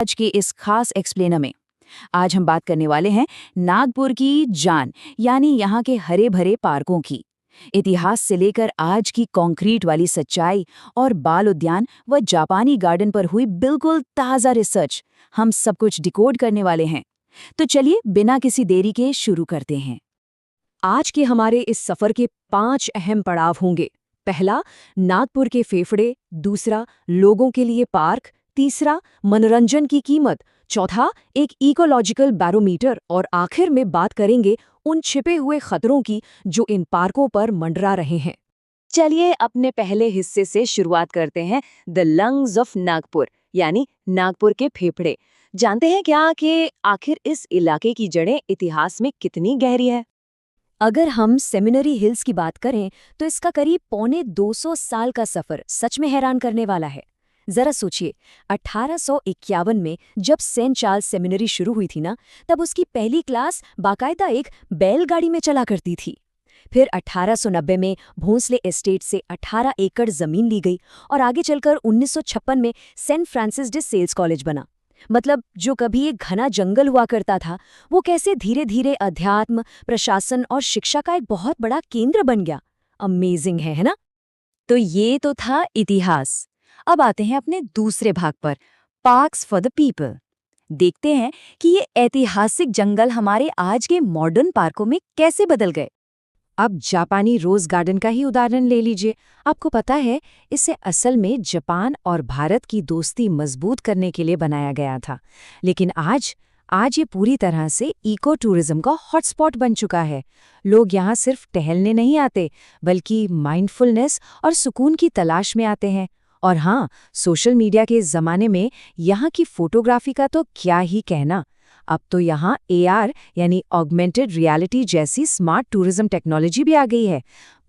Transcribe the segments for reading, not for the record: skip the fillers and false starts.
आज के इस खास एक्सप्लेनर में आज हम बात करने वाले हैं नागपुर की जान यानी यहाँ के हरे भरे पार्कों की। इतिहास से लेकर आज की कंक्रीट वाली सच्चाई और बाल उद्यान व जापानी गार्डन पर हुई बिल्कुल ताज़ा रिसर्च हम सब कुछ डिकोड करने वाले हैं। तो चलिए बिना किसी देरी के शुरू करते हैं। आज के हमारे इस सफर के 5 अहम पड़ाव होंगे। पहला, नागपुर के फेफड़े। दूसरा, लोगों के लिए पार्क। तीसरा, मनोरंजन की कीमत। चौथा, एक इकोलॉजिकल बैरोमीटर। और आखिर में बात करेंगे उन छिपे हुए खतरों की जो इन पार्कों पर मंडरा रहे हैं। चलिए अपने पहले हिस्से से शुरुआत करते हैं, द लंग्स ऑफ नागपुर यानी नागपुर के फेफड़े। जानते हैं क्या कि आखिर इस इलाके की जड़ें इतिहास में कितनी गहरी है? अगर हम सेमिनरी हिल्स की बात करें तो इसका करीब 250 साल का सफर सच में हैरान करने वाला है। जरा सोचिए, 1851 में जब सेंट चार्ल्स सेमिनरी शुरू हुई थी ना, तब उसकी पहली क्लास बाकायदा एक बैलगाड़ी में चला करती थी। फिर 1890 में भोंसले एस्टेट से 18 एकड़ जमीन ली गई और आगे चलकर 1956 में saint Francis de Sales college बना। मतलब जो कभी एक घना जंगल हुआ करता था, वो कैसे धीरे धीरे अध्यात्म, प्रशासन और शिक्षा का एक बहुत बड़ा केंद्र बन गया। अमेजिंग है ना? तो ये तो था इतिहास। अब आते हैं अपने दूसरे भाग पर, पार्क्स फॉर द पीपल। देखते हैं कि ये ऐतिहासिक जंगल हमारे आज के मॉडर्न पार्कों में कैसे बदल गए। अब जापानी रोज गार्डन का ही उदाहरण ले लीजिए। आपको पता है, इसे असल में जापान और भारत की दोस्ती मजबूत करने के लिए बनाया गया था। लेकिन आज ये पूरी तरह से इको टूरिज्म का हॉटस्पॉट बन चुका है। लोग यहाँ सिर्फ टहलने नहीं आते, बल्कि माइंडफुलनेस और सुकून की तलाश में आते हैं। और हाँ, सोशल मीडिया के ज़माने में यहाँ की फोटोग्राफी का तो क्या ही कहना। अब तो यहाँ AR यानी ऑगमेंटेड रियलिटी जैसी स्मार्ट टूरिज्म टेक्नोलॉजी भी आ गई है।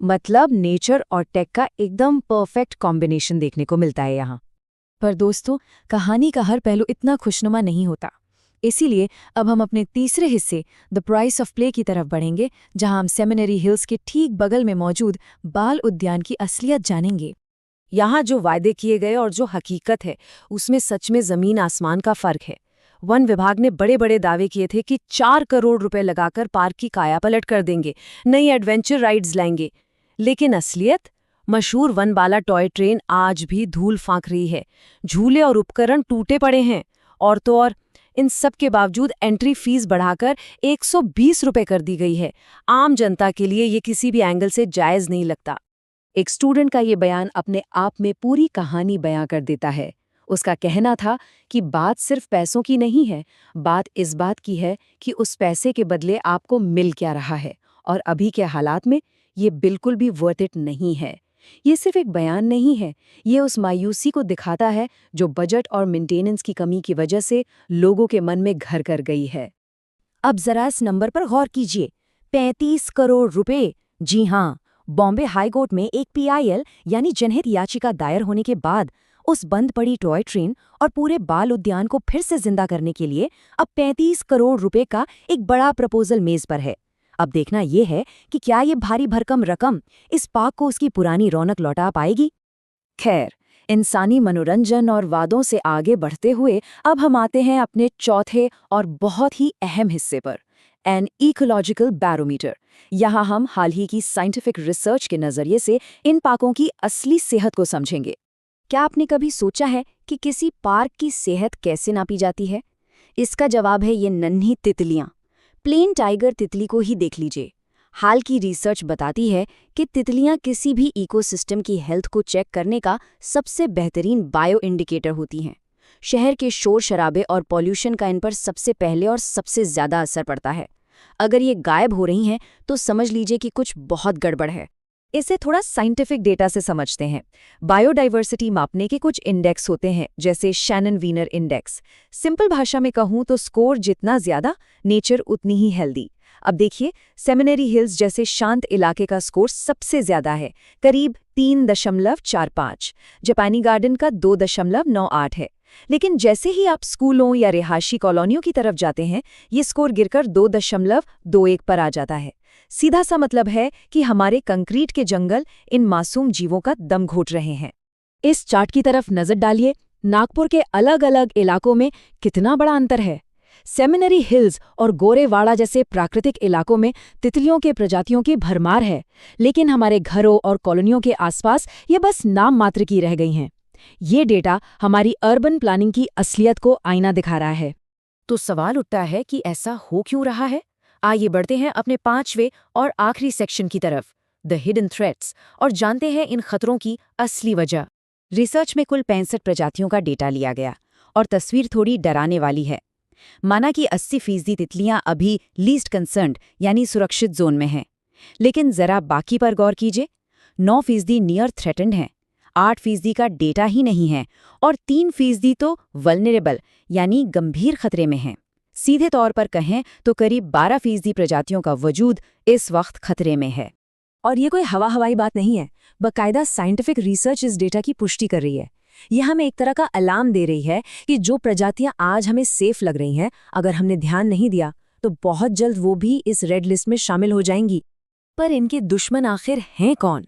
मतलब नेचर और टेक का एकदम परफेक्ट कॉम्बिनेशन देखने को मिलता है यहाँ। पर दोस्तों, कहानी का हर पहलू इतना खुशनुमा नहीं होता। इसीलिए अब हम अपने तीसरे हिस्से, द प्राइस ऑफ प्ले की तरफ बढ़ेंगे, जहां हम सेमिनरी हिल्स के ठीक बगल में मौजूद बाल उद्यान की असलियत जानेंगे। यहाँ जो वायदे किए गए और जो हकीकत है, उसमें सच में जमीन आसमान का फर्क है। वन विभाग ने बड़े बड़े दावे किए थे कि 4 करोड़ रुपए लगाकर पार्क की कायापलट कर देंगे, नई एडवेंचर राइड्स लाएंगे। लेकिन असलियत, मशहूर वनबाला टॉय ट्रेन आज भी धूल फांक रही है। झूले और उपकरण टूटे पड़े हैं। और तो और इन सब के बावजूद एंट्री फीस बढ़ाकर 120 रुपए कर दी गई है। आम जनता के लिए ये किसी भी एंगल से जायज नहीं लगता। एक स्टूडेंट का ये बयान अपने आप में पूरी कहानी बयां कर देता है। उसका कहना था कि बात सिर्फ पैसों की नहीं है, बात इस बात की है कि उस पैसे के बदले आपको मिल क्या रहा है। और अभी के हालात में ये बिल्कुल भी वर्थ इट नहीं है। ये सिर्फ एक बयान नहीं है, ये उस मायूसी को दिखाता है जो बजट और मेंटेनेंस की कमी की वजह से लोगों के मन में घर कर गई है। अब जरा इस नंबर पर गौर कीजिए, 35 करोड़ रुपए। जी हाँ, बॉम्बे हाई कोर्ट में एक PIL यानी जनहित याचिका दायर होने के बाद उस बंद पड़ी टॉय ट्रेन और पूरे बाल उद्यान को फिर से जिंदा करने के लिए अब 35 करोड़ रुपए का एक बड़ा प्रपोजल मेज पर है। अब देखना यह है कि क्या ये भारी भरकम रकम इस पार्क को उसकी पुरानी रौनक लौटा पाएगी। खैर, इंसानी मनोरंजन और वादों से आगे बढ़ते हुए अब हम आते हैं अपने चौथे और बहुत ही अहम हिस्से पर, एन इकोलॉजिकल बैरोमीटर। यहाँ हम हाल ही की साइंटिफिक रिसर्च के नज़रिए से इन पार्कों की असली सेहत को समझेंगे। क्या आपने कभी सोचा है कि किसी पार्क की सेहत कैसे नापी जाती है? इसका जवाब है ये नन्ही तितलियां। प्लेन टाइगर तितली को ही देख लीजिए। हाल की रिसर्च बताती है कि तितलियां किसी भी इकोसिस्टम की हेल्थ को चेक करने का सबसे बेहतरीन बायो इंडिकेटर होती हैं। शहर के शोर शराबे और पॉल्यूशन का इन पर सबसे पहले और सबसे ज़्यादा असर पड़ता है। अगर ये गायब हो रही हैं तो समझ लीजिए कि कुछ बहुत गड़बड़ है। इसे थोड़ा साइंटिफिक डेटा से समझते हैं। बायोडाइवर्सिटी मापने के कुछ इंडेक्स होते हैं, जैसे शैनन वीनर इंडेक्स। सिंपल भाषा में कहूँ तो स्कोर जितना ज़्यादा, नेचर उतनी ही हेल्दी। अब देखिए, सेमिनरी हिल्स जैसे शांत इलाके का स्कोर सबसे ज़्यादा है, करीब 3.45। जापानी गार्डन का 2.98 है। लेकिन जैसे ही आप स्कूलों या रिहायशी कॉलोनियों की तरफ जाते हैं, ये स्कोर गिरकर 2.21 पर आ जाता है। सीधा सा मतलब है कि हमारे कंक्रीट के जंगल इन मासूम जीवों का दम घोट रहे हैं। इस चार्ट की तरफ नजर डालिए। नागपुर के अलग अलग इलाकों में कितना बड़ा अंतर है। सेमिनरी हिल्स और गोरेवाड़ा जैसे प्राकृतिक इलाकों में तितलियों के प्रजातियों की भरमार है, लेकिन हमारे घरों और कॉलोनियों के आसपास ये बस नाम मात्र की रह गई हैं। ये डेटा हमारी अर्बन प्लानिंग की असलियत को आईना दिखा रहा है। तो सवाल उठता है कि ऐसा हो क्यों रहा है। आइए बढ़ते हैं अपने 5वें और आखिरी सेक्शन की तरफ, द हिडन थ्रेट्स, और जानते हैं इन खतरों की असली वजह। रिसर्च में कुल 65 प्रजातियों का डेटा लिया गया और तस्वीर थोड़ी डराने वाली है। माना कि 80% तितलियां अभी लीस्ट कंसर्न्ड यानी सुरक्षित जोन में हैं, लेकिन जरा बाकी पर गौर कीजिए। 9% नियर थ्रेटेंड हैं, 8% का डेटा ही नहीं है और 3% तो वल्नरेबल यानी गंभीर खतरे में हैं। सीधे तौर पर कहें तो करीब 12% प्रजातियों का वजूद इस वक्त खतरे में है। और ये कोई हवाई बात नहीं है, बाकायदा साइंटिफिक रिसर्च इस डेटा की पुष्टि कर रही है। यह हमें एक तरह का अलार्म दे रही है कि जो प्रजातियां आज हमें सेफ लग रही हैं, अगर हमने ध्यान नहीं दिया तो बहुत जल्द वो भी इस रेड लिस्ट में शामिल हो जाएंगी। पर इनके दुश्मन आखिर हैं कौन?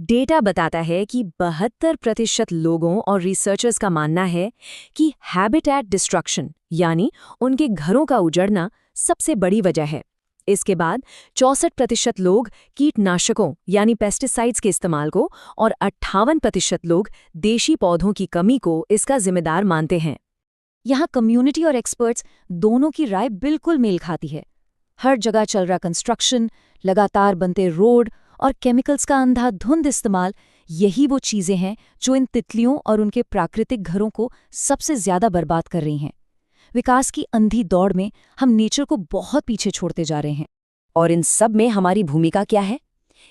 डेटा बताता है कि 72% लोगों और रिसर्चर्स का मानना है कि हैबिटेट डिस्ट्रक्शन यानी उनके घरों का उजड़ना सबसे बड़ी वजह है। इसके बाद 64% लोग कीटनाशकों यानी पेस्टिसाइड्स के इस्तेमाल को और 58% लोग देशी पौधों की कमी को इसका जिम्मेदार मानते हैं। यहाँ कम्युनिटी और एक्सपर्ट्स दोनों की राय बिल्कुल मेल खाती है। हर जगह चल रहा कंस्ट्रक्शन, लगातार बनते रोड और केमिकल्स का अंधाधुंध इस्तेमाल, यही वो चीज़ें हैं जो इन तितलियों और उनके प्राकृतिक घरों को सबसे ज़्यादा बर्बाद कर रही हैं। विकास की अंधी दौड़ में हम नेचर को बहुत पीछे छोड़ते जा रहे हैं। और इन सब में हमारी भूमिका क्या है?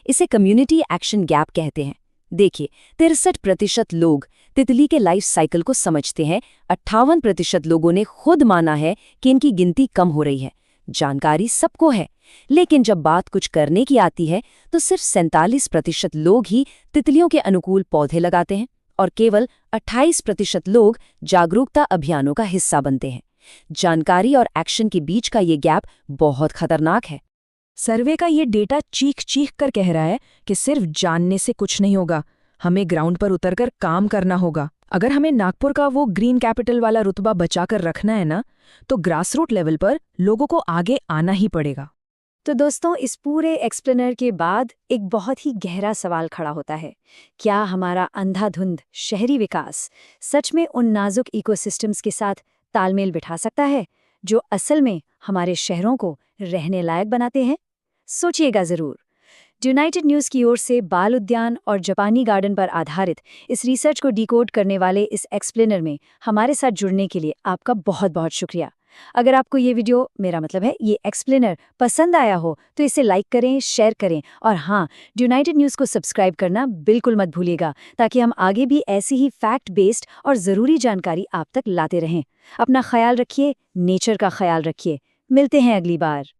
इसे कम्युनिटी एक्शन गैप कहते हैं। देखिए, 63% लोग तितली के लाइफ साइकिल को समझते हैं, 58% लोगों ने खुद माना है कि इनकी गिनती कम हो रही है। जानकारी सबको है, लेकिन जब बात कुछ करने की आती है तो सिर्फ 47% लोग ही तितलियों के अनुकूल पौधे लगाते हैं और केवल 28% लोग जागरूकता अभियानों का हिस्सा बनते हैं। जानकारी और एक्शन के बीच का ये गैप बहुत खतरनाक है। सर्वे का ये डेटा चीख कर कह रहा है कि सिर्फ जानने से कुछ नहीं होगा, हमें ग्राउंड पर उतरकर काम करना होगा। अगर हमें नागपुर का वो ग्रीन कैपिटल वाला रुतबा बचाकर रखना है ना, तो ग्रासरूट लेवल पर लोगों को आगे आना ही पड़ेगा। तो दोस्तों, इस पूरे एक्सप्लेनर के बाद एक बहुत ही गहरा सवाल खड़ा होता है। क्या हमारा अंधाधुंध शहरी विकास सच में उन नाजुक इकोसिस्टम्स के साथ तालमेल बिठा सकता है जो असल में हमारे शहरों को रहने लायक बनाते हैं? सोचिएगा ज़रूर। यूनाइटेड न्यूज़ की ओर से बाल उद्यान और जापानी गार्डन पर आधारित इस रिसर्च को डिकोड करने वाले इस एक्सप्लेनर में हमारे साथ जुड़ने के लिए आपका बहुत बहुत शुक्रिया। अगर आपको ये वीडियो, मेरा मतलब है ये एक्सप्लेनर, पसंद आया हो तो इसे लाइक करें, शेयर करें और हाँ, यूनाइटेड न्यूज़ को सब्सक्राइब करना बिल्कुल मत भूलिएगा, ताकि हम आगे भी ऐसी ही फैक्ट बेस्ड और ज़रूरी जानकारी आप तक लाते रहें। अपना ख्याल रखिए, नेचर का ख्याल रखिए। मिलते हैं अगली बार।